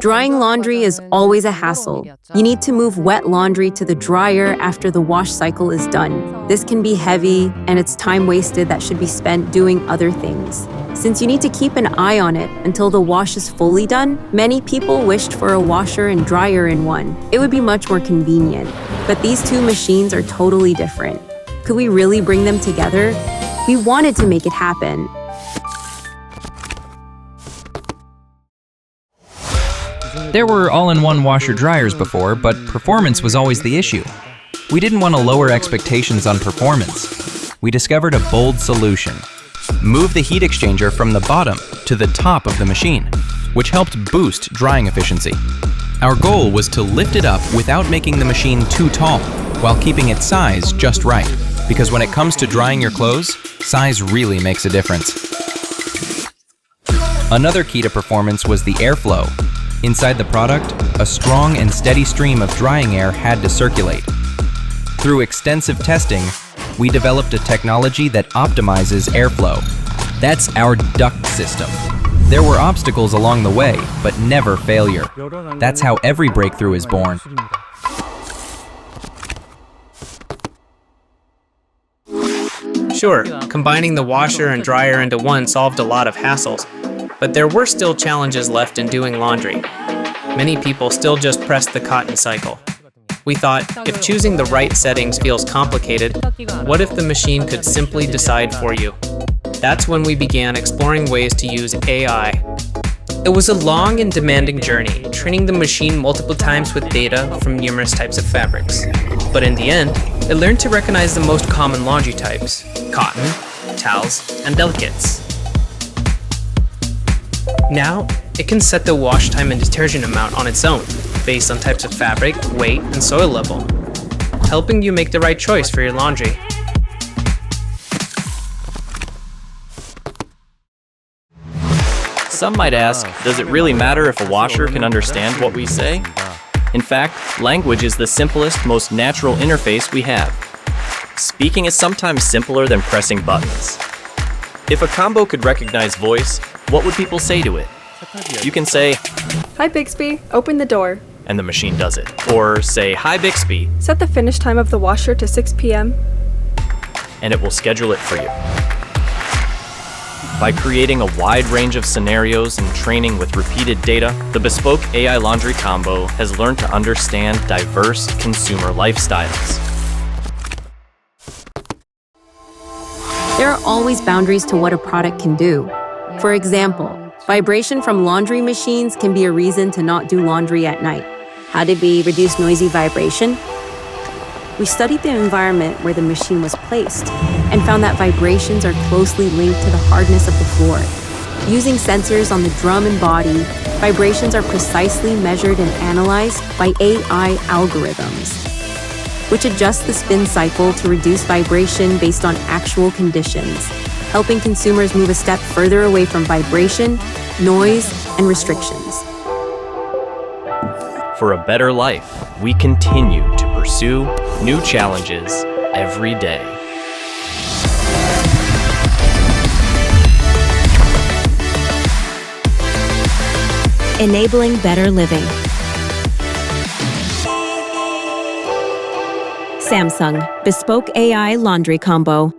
Drying laundry is always a hassle. You need to move wet laundry to the dryer after the wash cycle is done. This can be heavy, and it's time wasted that should be spent doing other things. Since you need to keep an eye on it until the wash is fully done, many people wished for a washer and dryer in one. It would be much more convenient. But these two machines are totally different. Could we really bring them together? We wanted to make it happen. There were all-in-one washer-dryers before, but performance was always the issue. We didn't want to lower expectations on performance. We discovered a bold solution. Move the heat exchanger from the bottom to the top of the machine, which helped boost drying efficiency. Our goal was to lift it up without making the machine too tall, while keeping its size just right. Because when it comes to drying your clothes, size really makes a difference. Another key to performance was the airflow. Inside the product, a strong and steady stream of drying air had to circulate. Through extensive testing, we developed a technology that optimizes airflow. That's our duct system. There were obstacles along the way, but never failure. That's how every breakthrough is born. Sure, combining the washer and dryer into one solved a lot of hassles, but there were still challenges left in doing laundry. Many people still just press the cotton cycle. We thought, if choosing the right settings feels complicated, what if the machine could simply decide for you? That's when we began exploring ways to use AI. It was a long and demanding journey, training the machine multiple times with data from numerous types of fabrics. But in the end, it learned to recognize the most common laundry types: cotton, towels, and delicates. Now, it can set the wash time and detergent amount on its own, based on types of fabric, weight, and soil level, helping you make the right choice for your laundry. Some might ask, does it really matter if a washer can understand what we say? In fact, language is the simplest, most natural interface we have. Speaking is sometimes simpler than pressing buttons. If a combo could recognize voice, what would people say to it? You can say, "Hi Bixby, open the door." And the machine does it. Or say, "Hi Bixby," Set the finish time of the washer to 6 p.m. and it will schedule it for you. By creating a wide range of scenarios and training with repeated data, the Bespoke AI Laundry Combo has learned to understand diverse consumer lifestyles. There are always boundaries to what a product can do. For example, vibration from laundry machines can be a reason to not do laundry at night. How did we reduce noisy vibration? We studied the environment where the machine was placed and found that vibrations are closely linked to the hardness of the floor. Using sensors on the drum and body, vibrations are precisely measured and analyzed by AI algorithms, which adjust the spin cycle to reduce vibration based on actual conditions, helping consumers move a step further away from vibration, noise, and restrictions. For a better life, we continue to pursue new challenges every day. Enabling better living. Samsung Bespoke AI Laundry Combo.